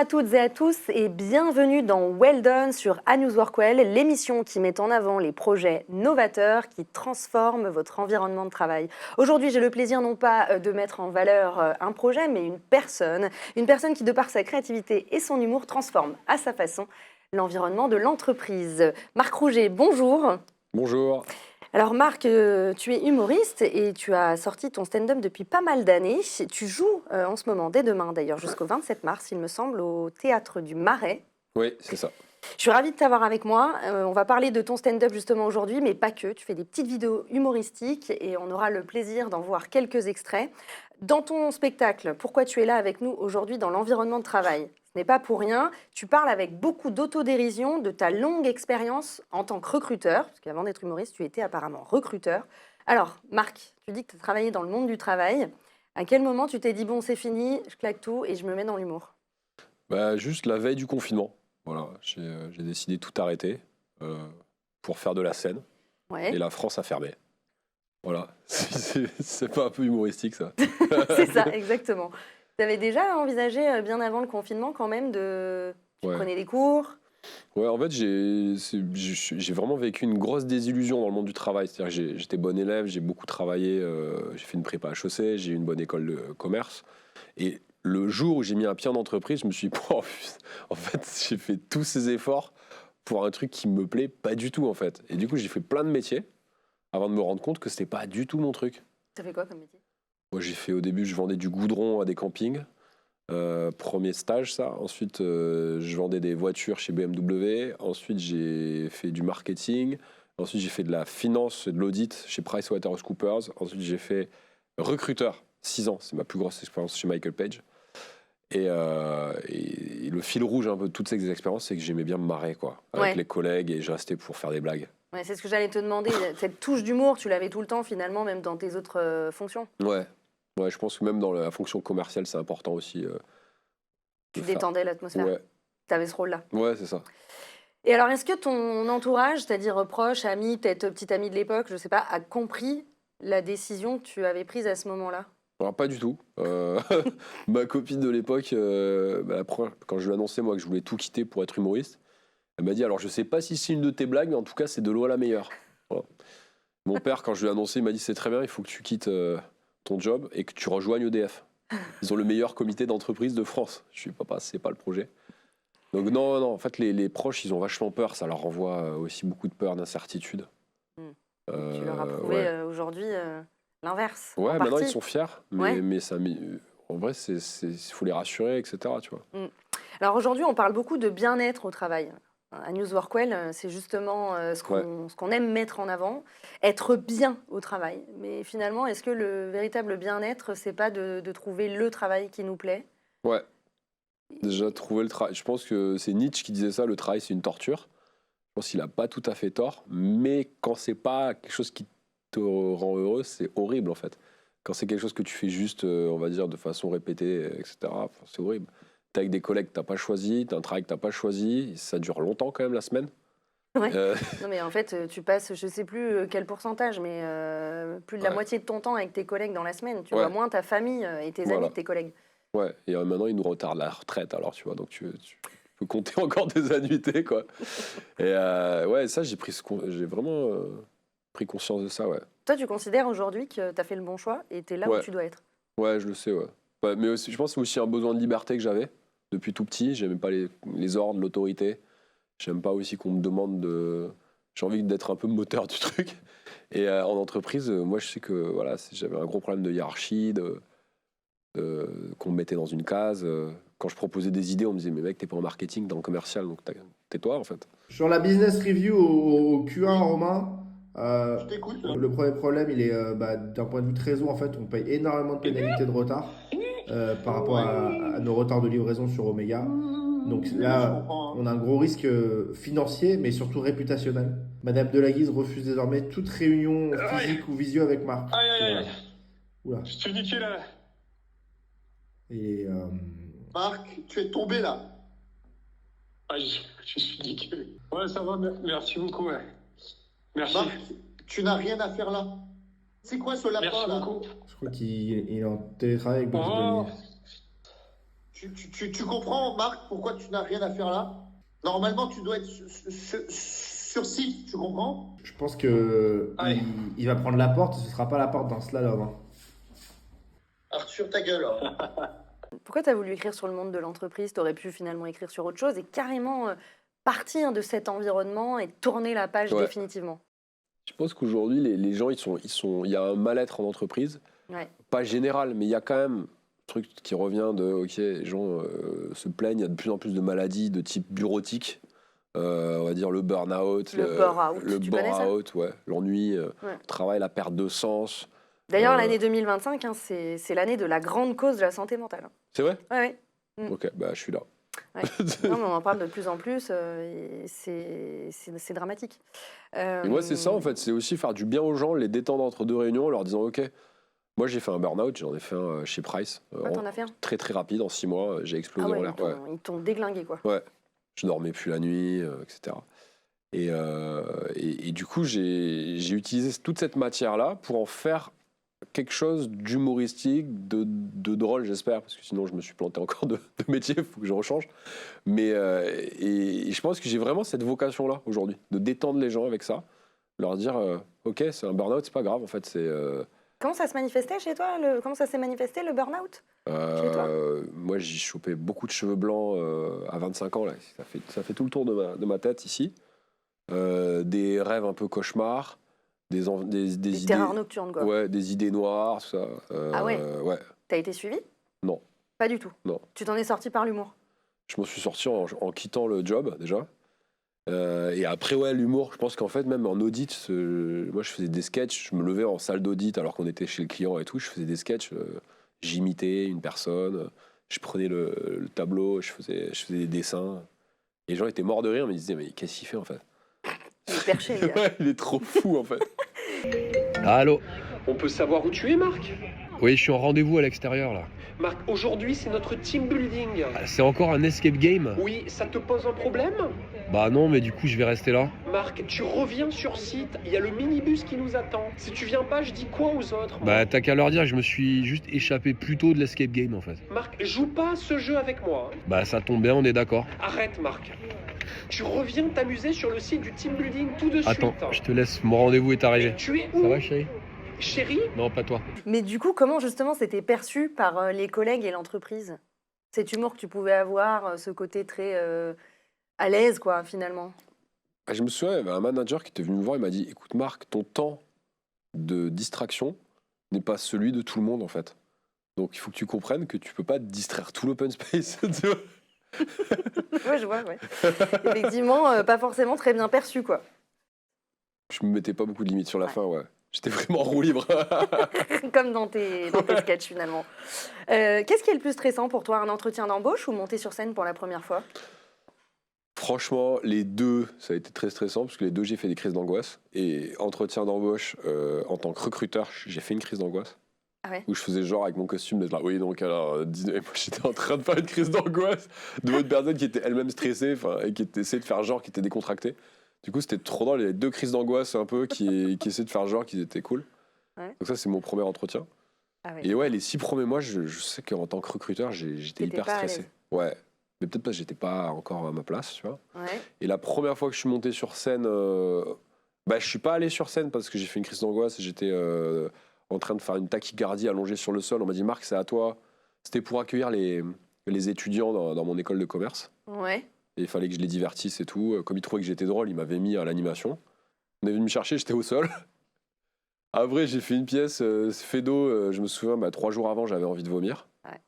à toutes et à tous et bienvenue dans Well Done sur A News Work Well, l'émission qui met en avant les projets novateurs qui transforment votre environnement de travail. Aujourd'hui, j'ai le plaisir non pas de mettre en valeur un projet, mais une personne qui de par sa créativité et son humour transforme à sa façon l'environnement de l'entreprise. Marc Rouget, bonjour. Bonjour. Alors Marc, tu es humoriste et tu as sorti ton stand-up depuis pas mal d'années. Tu joues en ce moment, dès demain d'ailleurs, jusqu'au 27 mars, il me semble, au Théâtre du Marais. Oui, c'est ça. Je suis ravie de t'avoir avec moi. On va parler de ton stand-up justement aujourd'hui, mais pas que. Tu fais des petites vidéos humoristiques et on aura le plaisir d'en voir quelques extraits. Dans ton spectacle, pourquoi tu es là avec nous aujourd'hui dans l'environnement de travail ? Ce n'est pas pour rien. Tu parles avec beaucoup d'autodérision de ta longue expérience en tant que recruteur, parce qu'avant d'être humoriste, tu étais apparemment recruteur. Alors, Marc, tu dis que tu as travaillé dans le monde du travail. À quel moment tu t'es dit, bon, c'est fini, je claque tout et je me mets dans l'humour ? Juste la veille du confinement. Voilà, j'ai décidé de tout arrêter pour faire de la scène. Ouais. Et la France a fermé. Voilà, c'est pas un peu humoristique ça. C'est ça, exactement. Tu avais déjà envisagé, bien avant le confinement, quand même, tu prenais des cours ? Ouais, en fait, j'ai vraiment vécu une grosse désillusion dans le monde du travail. C'est-à-dire que j'étais bon élève, j'ai beaucoup travaillé, j'ai fait une prépa HEC, j'ai eu une bonne école de commerce. Et le jour où j'ai mis un pied en entreprise, je me suis dit, en fait, j'ai fait tous ces efforts pour un truc qui me plaît pas du tout, en fait. Et du coup, j'ai fait plein de métiers avant de me rendre compte que c'était pas du tout mon truc. Tu as fait quoi comme métier ? Moi, au début, je vendais du goudron à des campings. Premier stage, ça. Ensuite, je vendais des voitures chez BMW. Ensuite, j'ai fait du marketing. Ensuite, j'ai fait de la finance et de l'audit chez PricewaterhouseCoopers. Ensuite, j'ai fait recruteur, 6 ans. C'est ma plus grosse expérience chez Michael Page. Et le fil rouge un peu de toutes ces expériences, c'est que j'aimais bien me marrer, quoi, avec les collègues, et je restais pour faire des blagues. Ouais, c'est ce que j'allais te demander. Cette touche d'humour, tu l'avais tout le temps, finalement, même dans tes autres fonctions. Ouais, je pense que même dans la fonction commerciale, c'est important aussi. Tu détendais l'atmosphère. Ouais. Tu avais ce rôle-là. Ouais, c'est ça. Et alors, est-ce que ton entourage, c'est-à-dire proche, ami, peut-être petit ami de l'époque, je ne sais pas, a compris la décision que tu avais prise à ce moment-là ? Alors, pas du tout. Ma copine de l'époque, quand je lui ai annoncé moi, que je voulais tout quitter pour être humoriste, elle m'a dit, alors je sais pas si c'est une de tes blagues, mais en tout cas, c'est de l'eau à la meilleure. Voilà. Mon père, quand je lui ai annoncé, il m'a dit, c'est très bien, il faut que tu quittes ton job et que tu rejoignes EDF. Ils ont le meilleur comité d'entreprise de France. Je suis papa, c'est pas le projet. Donc non, en fait, les proches, ils ont vachement peur. Ça leur renvoie aussi beaucoup de peur, d'incertitude. Tu leur as prouvé aujourd'hui l'inverse. Ouais, maintenant ils sont fiers, mais en vrai, il faut les rassurer, etc. Tu vois. Alors aujourd'hui, on parle beaucoup de bien-être au travail. À News Work Well, c'est justement ce qu'on aime mettre en avant, être bien au travail. Mais finalement, est-ce que le véritable bien-être, c'est pas de trouver le travail qui nous plaît ? Ouais. Déjà, trouver le travail. Je pense que c'est Nietzsche qui disait ça, le travail, c'est une torture. Je pense qu'il n'a pas tout à fait tort, mais quand c'est pas quelque chose qui te rend heureux, c'est horrible en fait. Quand c'est quelque chose que tu fais juste, on va dire, de façon répétée, etc., c'est horrible. T'es avec des collègues que t'as pas choisi, t'as un travail que t'as pas choisi, ça dure longtemps quand même la semaine. Ouais. Non mais en fait, tu passes, je sais plus quel pourcentage, mais plus de la moitié de ton temps avec tes collègues dans la semaine. Tu vois moins ta famille et tes amis que tes collègues. Ouais, et maintenant ils nous retardent la retraite, alors tu vois, donc tu peux compter encore des annuités, quoi. Et ça, j'ai vraiment pris conscience de ça, ouais. Toi, tu considères aujourd'hui que tu as fait le bon choix et tu es là où tu dois être ? Ouais, je le sais, ouais. Mais aussi, je pense que c'est aussi un besoin de liberté que j'avais depuis tout petit. J'aimais pas les ordres, l'autorité. J'aime pas aussi qu'on me demande de... J'ai envie d'être un peu moteur du truc. Et en entreprise, moi, je sais que voilà, j'avais un gros problème de hiérarchie, qu'on me mettait dans une case. Quand je proposais des idées, on me disait, mais mec, t'es pas en marketing, t'es en commercial, donc tais-toi, en fait. Sur la business review au Q1, Romain, Je t'écoute. le premier problème, il est d'un point de vue trésor, en fait, on paye énormément de pénalités de retard par rapport à nos retards de livraison sur Omega. Donc là, on a un gros risque financier, mais surtout réputationnel. Madame Delaguise refuse désormais toute réunion physique ou visio avec Marc. Aïe. Oula. Je suis niqué là. Et Marc, tu es tombé là. Ah, je suis niqué. Ouais, ça va, merci beaucoup. Ouais. Merci. Marc, tu n'as rien à faire là. C'est quoi ce lapin Merci là? beaucoup. je crois qu'il est en télétravail avec Boris Oh. Denis. Tu comprends, Marc, pourquoi tu n'as rien à faire là? Normalement, tu dois être sur site, tu comprends? Je pense que Allez. il va prendre la porte, ce sera pas la porte dans ce slalom, hein. Arthur, ta gueule. Pourquoi tu as voulu écrire sur le monde de l'entreprise? Tu aurais pu finalement écrire sur autre chose et carrément partir de cet environnement et tourner la page Ouais. définitivement. Je pense qu'aujourd'hui, les gens, il y a un mal-être en entreprise, Ouais. pas général, mais il y a quand même un truc qui revient de, ok, les gens se plaignent, il y a de plus en plus de maladies de type bureautique, on va dire le burn-out, Le bore-out, le tu connais ça? bore-out, ouais, l'ennui, Ouais. le travail, la perte de sens. D'ailleurs, l'année 2025, hein, c'est l'année de la grande cause de la santé mentale. C'est vrai? Ouais, ouais. Ok, bah je suis là. Ouais. Non, mais on en parle de plus en plus, et c'est dramatique. Et moi, c'est ça, en fait, c'est aussi faire du bien aux gens, les détendre entre deux réunions en leur disant, ok, moi j'ai fait un burn-out, j'en ai fait un chez Price, Ah, t'en as fait un? très très rapide, en 6 mois, j'ai explosé Ah en ouais, l'air. Ouais. ils t'ont déglingué, quoi. Ouais, je dormais plus la nuit, etc. Et du coup, j'ai utilisé toute cette matière-là pour en faire quelque chose d'humoristique, de drôle, j'espère, parce que sinon je me suis planté encore de métier, il faut que je rechange. Mais et je pense que j'ai vraiment cette vocation-là aujourd'hui, de détendre les gens avec ça, leur dire, ok, c'est un burn-out, c'est pas grave, en fait, c'est... Comment ça se manifestait chez toi? Comment ça s'est manifesté, le burn-out? Chez toi? Moi, j'ai chopé beaucoup de cheveux blancs à 25 ans. Là. Ça fait tout le tour de ma tête ici. Des rêves un peu cauchemars, des Des idées, terreurs nocturnes, quoi. ouais, des idées noires, tout ça. Ah ouais? Ouais, T'as été suivi? non, Pas du tout. non. Tu t'en es sorti par l'humour? Je m'en suis sorti en quittant le job déjà. Et après, ouais, l'humour, je pense qu'en fait, même en audit, moi je faisais des sketchs, je me levais en salle d'audit alors qu'on était chez le client et tout, je faisais des sketchs, j'imitais une personne, je prenais le tableau, je faisais des dessins. Et les gens étaient morts de rire, mais ils disaient, mais qu'est-ce qu'il fait en fait? Il est perché, le gars. Ouais, il est trop fou en fait. Allô? On peut savoir où tu es, Marc? Oui, je suis en rendez-vous à l'extérieur là. Marc, aujourd'hui, c'est notre team building. Ah, c'est encore un escape game? Oui, ça te pose un problème? Bah non, mais du coup, je vais rester là. Marc, tu reviens sur site, il y a le minibus qui nous attend. Si tu viens pas, je dis quoi aux autres? moi Bah t'as qu'à leur dire, je me suis juste échappé plus tôt de l'escape game en fait. Marc, joue pas à ce jeu avec moi. hein. Bah ça tombe bien, on est d'accord. Arrête, Marc. Tu reviens t'amuser sur le site du team building tout de Attends, suite. je te laisse, mon rendez-vous est arrivé. Mais tu es où? Ça va chérie? Chérie? Non, pas toi. Mais du coup, comment justement c'était perçu par les collègues et l'entreprise? Cet humour que tu pouvais avoir, ce côté très à l'aise, quoi, finalement. Ah, je me souviens, il y avait un manager qui était venu me voir, il m'a dit, écoute Marc, ton temps de distraction n'est pas celui de tout le monde en fait. Donc il faut que tu comprennes que tu peux pas te distraire tout l'open space. Tu vois. Ouais, je vois, ouais. Effectivement, pas forcément très bien perçu, quoi. Je me mettais pas beaucoup de limites sur la fin, ouais. J'étais vraiment en roue libre. Comme dans tes sketchs, finalement. Qu'est-ce qui est le plus stressant pour toi, un entretien d'embauche ou monter sur scène pour la première fois? Franchement, les deux, ça a été très stressant parce que les deux, j'ai fait des crises d'angoisse. Et entretien d'embauche, en tant que recruteur, j'ai fait une crise d'angoisse. Ah ouais? Où je faisais genre avec mon costume d'être là. Oui, donc alors, et moi j'étais en train de faire une crise d'angoisse de votre personne qui était elle-même stressée, et qui essayait de faire genre qui était décontractée. Du coup, c'était trop drôle. Il y avait deux crises d'angoisse un peu qui essayaient de faire genre qu'ils étaient cool. Ouais. Donc ça, c'est mon premier entretien. Ah ouais. Et ouais, les 6 premiers mois, je sais qu'en tant que recruteur, j'étais T'étais hyper pas à stressé. l'aise. Ouais. Mais peut-être parce que j'étais pas encore à ma place, tu vois. Ouais. Et la première fois que je suis monté sur scène, je suis pas allé sur scène parce que j'ai fait une crise d'angoisse et j'étais en train de faire une tachycardie allongée sur le sol. On m'a dit, Marc, c'est à toi. C'était pour accueillir les étudiants dans mon école de commerce. Ouais. Et il fallait que je les divertisse et tout. Comme il trouvait que j'étais drôle, il m'avait mis à l'animation. On est venu me chercher, j'étais au sol. Après, j'ai fait une pièce, Fedo, je me souviens, 3 jours avant, j'avais envie de vomir. Ouais.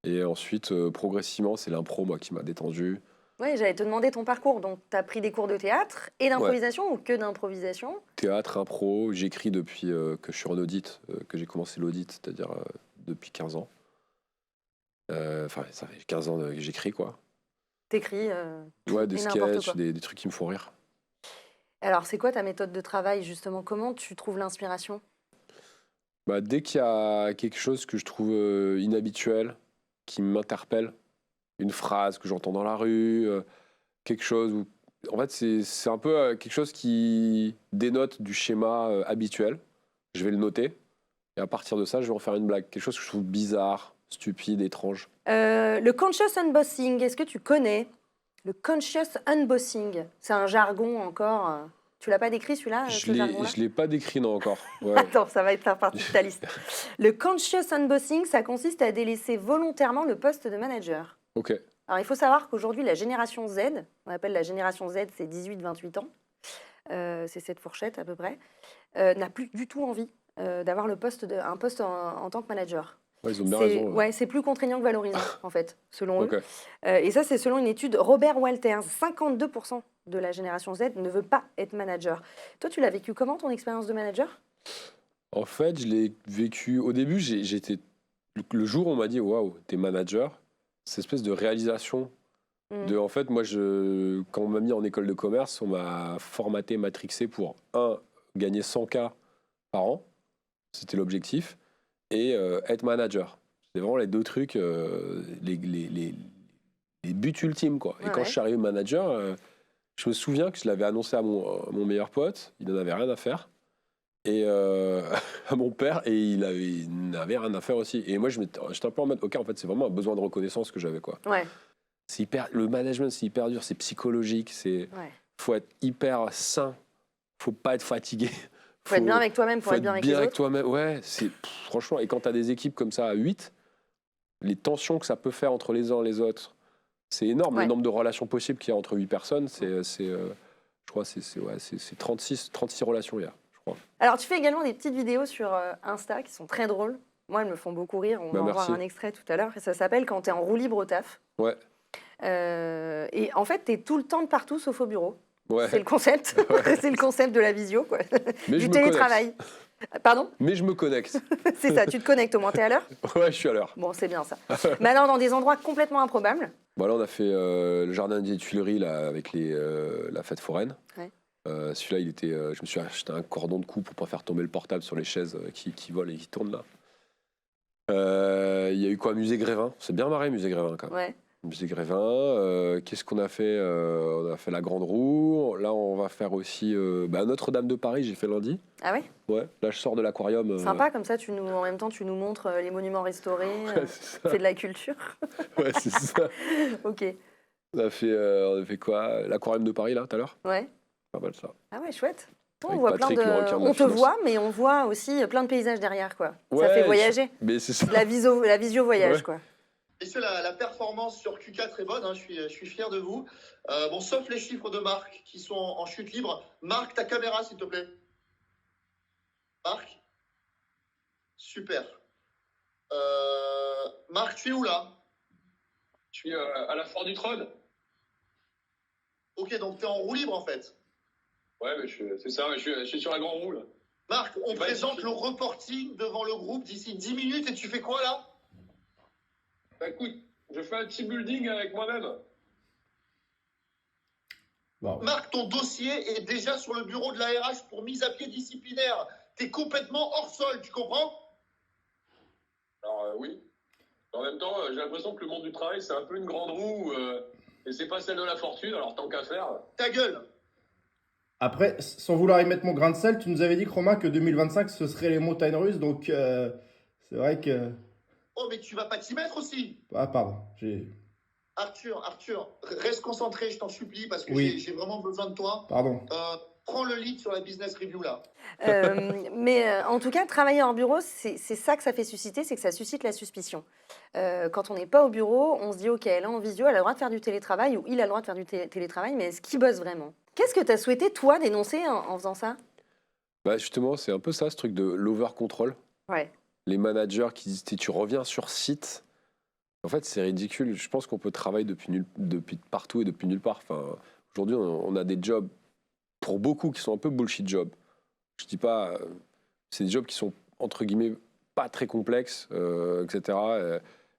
Et ensuite, progressivement, c'est l'impro, moi, qui m'a détendu. Ouais, j'allais te demander ton parcours. Donc, tu as pris des cours de théâtre et d'improvisation ou que d'improvisation? Théâtre, impro, j'écris depuis que je suis en audit, que j'ai commencé l'audit, c'est-à-dire depuis 15 ans. Enfin, ça fait 15 ans que j'écris, quoi. T'écris Ouais, des et n'importe sketchs, quoi. des trucs qui me font rire. Alors, c'est quoi ta méthode de travail, justement? Comment tu trouves l'inspiration? Dès qu'il y a quelque chose que je trouve inhabituel, qui m'interpelle, une phrase que j'entends dans la rue, quelque chose où... En fait, c'est un peu quelque chose qui dénote du schéma habituel. Je vais le noter. Et à partir de ça, je vais en faire une blague. Quelque chose que je trouve bizarre, stupide, étrange. Le conscious unbossing, est-ce que tu connais? Le conscious unbossing, c'est un jargon encore. Tu l'as pas décrit celui-là, ce jargon-là? Je l'ai pas décrit, non, encore. Ouais. Attends, ça va faire partie de ta liste. Le conscious unbossing, ça consiste à délaisser volontairement le poste de manager. Ok. Alors, il faut savoir qu'aujourd'hui, la génération Z, on appelle la génération Z, c'est 18-28 ans, c'est cette fourchette à peu près, n'a plus du tout envie d'avoir un poste en tant que manager. Ouais, ils ont bien raison. Ouais, c'est plus contraignant que valorisant, en fait, selon Ok. eux. Et ça, c'est selon une étude Robert Walters. 52% de la génération Z ne veut pas être manager. Toi, tu l'as vécu comment, ton expérience de manager? En fait, je l'ai vécu. Au début, j'étais. Le jour où on m'a dit waouh, t'es manager, cette espèce de réalisation. En fait, moi, quand on m'a mis en école de commerce, on m'a formaté, matrixé pour gagner 100K par an. C'était l'objectif. Et être manager. C'est vraiment les deux trucs, les buts ultimes, quoi. Et quand je suis arrivé manager, je me souviens que je l'avais annoncé à mon meilleur pote, il n'en avait rien à faire, et à mon père, et il n'avait rien à faire aussi. Et moi, j'étais un peu en mode, ok, en fait, c'est vraiment un besoin de reconnaissance que j'avais, quoi. Ouais. Le management, c'est hyper dur, c'est psychologique, faut être hyper sain, faut pas être fatigué. Faut être bien avec toi-même pour être bien avec les autres. Toi-même, ouais, franchement, et quand tu as des équipes comme ça à 8, les tensions que ça peut faire entre les uns et les autres, c'est énorme. Le nombre de relations possibles qu'il y a entre 8 personnes, je crois c'est 36 relations hier, je crois. Alors, tu fais également des petites vidéos sur Insta qui sont très drôles. Moi, elles me font beaucoup rire. On va en voir un extrait tout à l'heure. Et ça s'appelle Quand tu es en roue libre au taf. Ouais. Et en fait, tu es tout le temps de partout sauf au bureau. Ouais. C'est le concept. C'est le concept de la visio, quoi. Mais du télétravail. Pardon? Mais je me connecte. C'est ça, tu te connectes au moins, t'es à l'heure? Ouais, je suis à l'heure. Bon, c'est bien ça. Mais alors, dans des endroits complètement improbables? Bon, là, on a fait le jardin des Tuileries là, avec la fête foraine. Ouais. Celui-là, je me suis acheté un cordon de cou pour pas faire tomber le portable sur les chaises qui volent et qui tournent là. Il y a eu quoi? Musée Grévin. C'est bien marré, Musée Grévin, quand même. Ouais. Musée Grévin. Qu'est-ce qu'on a fait? On a fait la Grande Roue. Là, on va faire aussi Notre-Dame de Paris, j'ai fait lundi. Ah ouais? Ouais. Là, je sors de l'aquarium. Sympa, comme ça, en même temps, tu nous montres les monuments restaurés. Ouais, c'est de la culture. Ouais, c'est ça. Ok. On a fait quoi? L'aquarium de Paris, là, tout à l'heure? Ouais. Pas mal, ça. Ah ouais, chouette. On voit on te voit, mais on voit aussi plein de paysages derrière, quoi. Ouais, ça fait voyager. Mais c'est ça. La visio voyage, quoi. Messieurs, la performance sur Q4 est bonne, hein, je suis fier de vous. Bon, sauf les chiffres de Marc qui sont en chute libre. Marc, ta caméra, s'il te plaît. Marc? Super. Marc, tu es où là? Je suis à la Fort du Trône. Ok, donc tu es en roue libre en fait. Ouais, mais c'est ça, je suis sur la grande roue là. Marc, on présente le reporting devant le groupe d'ici 10 minutes et tu fais quoi là? Bah écoute, je fais un petit building avec moi-même. Wow. Marc, ton dossier est déjà sur le bureau de la RH pour mise à pied disciplinaire. T'es complètement hors sol, tu comprends? Alors oui. En même temps, j'ai l'impression que le monde du travail, c'est un peu une grande roue et c'est pas celle de la fortune, alors tant qu'à faire. Ta gueule! Après, sans vouloir y mettre mon grain de sel, tu nous avais dit, Chroma, que 2025, ce serait les montagnes russes, donc c'est vrai que... Oh, mais tu vas pas t'y mettre aussi? Ah, pardon, Arthur, reste concentré, je t'en supplie, parce que j'ai vraiment besoin de toi. Pardon. Prends le lead sur la business review, là. Mais en tout cas, travailler en bureau, c'est ça que ça fait susciter, c'est que ça suscite la suspicion. Quand on n'est pas au bureau, on se dit, OK, elle est en visio, elle a le droit de faire du télétravail, ou il a le droit de faire du télétravail, mais est-ce qu'il bosse vraiment? Qu'est-ce que tu as souhaité, toi, dénoncer en faisant ça? Bah justement, c'est un peu ça, ce truc de l'over-control. Ouais. Les managers qui disent, tu reviens sur site. En fait, c'est ridicule. Je pense qu'on peut travailler depuis partout et depuis nulle part. Enfin, aujourd'hui, on a des jobs, pour beaucoup, qui sont un peu bullshit jobs. Je dis pas... c'est des jobs qui sont, entre guillemets, pas très complexes, etc.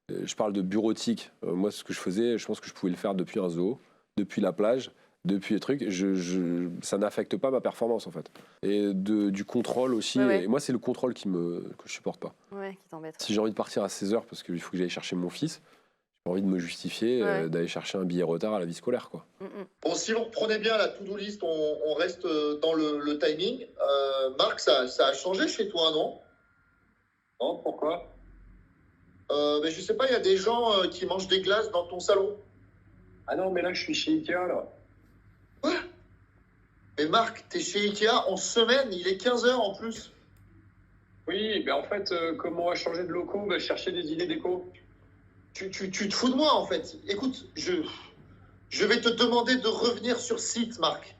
Je parle de bureautique. Moi, ce que je faisais, je pense que je pouvais le faire depuis un zoo, depuis la plage, depuis les trucs. Ça n'affecte pas ma performance, en fait. Et du contrôle aussi. Ouais. Et moi, c'est le contrôle que je supporte pas. Ouais, qui t'embête. Si j'ai envie de partir à 16h parce qu'il faut que j'aille chercher mon fils, j'ai pas envie de me justifier d'aller chercher un billet retard à la vie scolaire, quoi. Bon, si vous reprenez bien la to-do list, on reste dans le timing. Marc, ça a changé chez toi, non? Non, pourquoi? Mais je sais pas, il y a des gens qui mangent des glaces dans ton salon. Ah non, mais là, je suis chez Ikea, là. Mais Marc, t'es chez Ikea en semaine, il est 15h en plus. Oui, mais en fait, comme on va changer de locaux, on va chercher des idées déco. Tu te fous de moi en fait. Écoute, je vais te demander de revenir sur site, Marc.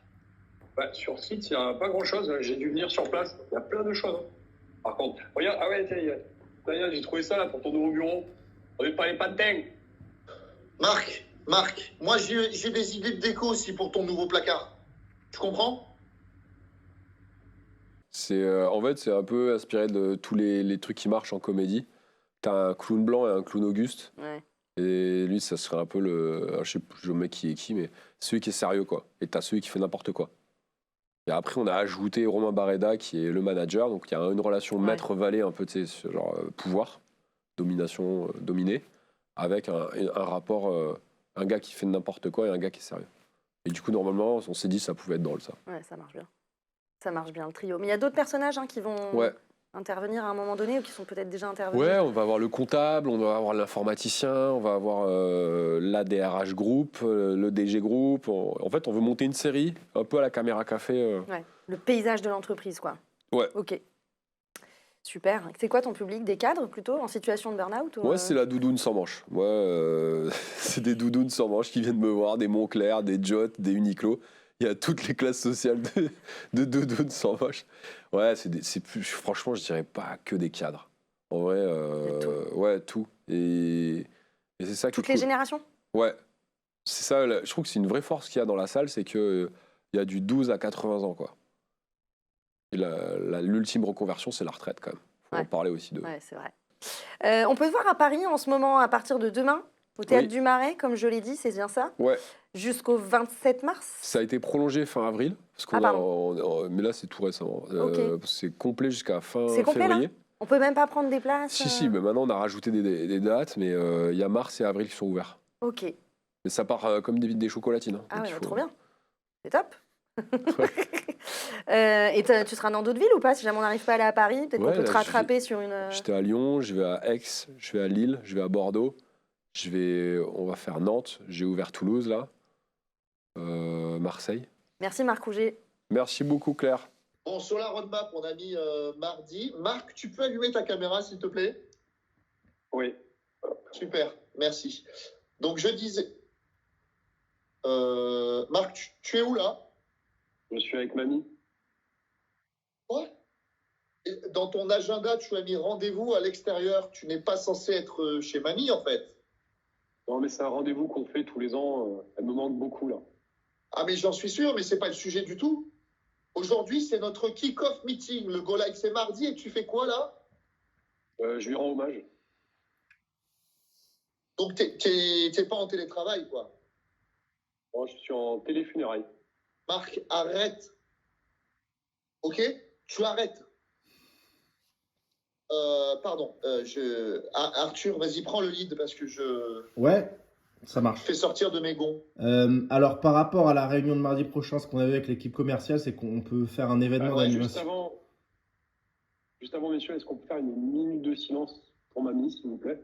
Bah, sur site, il n'y a pas grand-chose. J'ai dû venir sur place. Il y a plein de choses. Hein. Par contre, regarde, ah ouais, tiens, regarde, j'ai trouvé ça là pour ton nouveau bureau. On va parler pas de dingue. Marc, moi j'ai des idées de déco aussi pour ton nouveau placard. Tu comprends? En fait, c'est un peu inspiré de tous les trucs qui marchent en comédie. T'as un clown blanc et un clown Auguste. Ouais. Et lui, ça serait un peu je sais plus le mec qui est qui, mais celui qui est sérieux, quoi. Et t'as celui qui fait n'importe quoi. Et après, on a ajouté Romain Barreda, qui est le manager. Donc, il y a une relation maître-valet, un peu, tu sais, genre pouvoir, domination, dominé, avec un rapport, un gars qui fait n'importe quoi et un gars qui est sérieux. Et du coup, normalement, on s'est dit ça pouvait être drôle, ça. Ouais, ça marche bien. Ça marche bien, le trio. Mais il y a d'autres personnages qui vont intervenir à un moment donné ou qui sont peut-être déjà intervenus. Ouais, on va avoir le comptable, on va avoir l'informaticien, on va avoir l'ADRH Group, le DG Group. En fait, on veut monter une série, un peu à la caméra café. Ouais, le paysage de l'entreprise, quoi. Ouais. Ok. Super. C'est quoi ton public? Des cadres, plutôt, en situation de burn-out ou, Moi, c'est la doudoune sans manche. Moi, c'est des doudounes sans manche qui viennent me voir, des Montclair, des Jot, des Uniqlo. Il y a toutes les classes sociales de doudounes sans manche. Ouais, franchement, je dirais pas que des cadres. En vrai, tout. Ouais, tout. Et c'est ça Toutes qui est les cool. générations? Ouais. C'est ça, je trouve que c'est une vraie force qu'il y a dans la salle, c'est qu'il y a du 12 à 80 ans, quoi. Et l'ultime reconversion, c'est la retraite, quand même. Faut en parler aussi de... Ouais, c'est vrai. On peut te voir à Paris en ce moment, à partir de demain, au Théâtre du Marais, comme je l'ai dit, c'est bien ça? Ouais. Jusqu'au 27 mars? Ça a été prolongé fin avril, parce mais là c'est tout récent. C'est complet jusqu'à fin février. Là, on peut même pas prendre des places? Si, mais maintenant on a rajouté des dates, mais il y a mars et avril qui sont ouverts. Ok. Mais ça part comme des chocolatines. Hein, ah ouais, faut... trop bien. C'est top. Et tu seras dans d'autres villes ou pas? Si jamais on n'arrive pas à aller à Paris, peut-être qu'on peut te rattraper sur une... J'étais à Lyon, je vais à Aix, je vais à Lille, je vais à Bordeaux, on va faire Nantes, j'ai ouvert Toulouse là. Marseille. Merci Marc Rouget. Merci beaucoup Claire. Bon, sur la roadmap, on a mis mardi. Marc, tu peux allumer ta caméra s'il te plaît? Oui. Super, merci. Donc je disais... Marc, tu es où là? Je suis avec mamie. Quoi? Dans ton agenda, tu as mis rendez-vous à l'extérieur. Tu n'es pas censé être chez mamie en fait. Non, mais c'est un rendez-vous qu'on fait tous les ans. Elle me manque beaucoup là. Ah mais j'en suis sûr, mais c'est pas le sujet du tout. Aujourd'hui, c'est notre kick-off meeting. Le Go Live, c'est mardi et tu fais quoi là? Je lui rends hommage. Donc t'es pas en télétravail quoi? Bon, je suis en téléfunérailles. Marc, arrête. Ok? Tu arrêtes. Pardon. Arthur, vas-y, prends le lead parce que Ouais, ça marche. je fais sortir de mes gonds. Alors, par rapport à la réunion de mardi prochain, ce qu'on avait avec l'équipe commerciale, c'est qu'on peut faire un événement d'animation. Juste avant, messieurs, est-ce qu'on peut faire une minute de silence pour mamie, s'il vous plaît?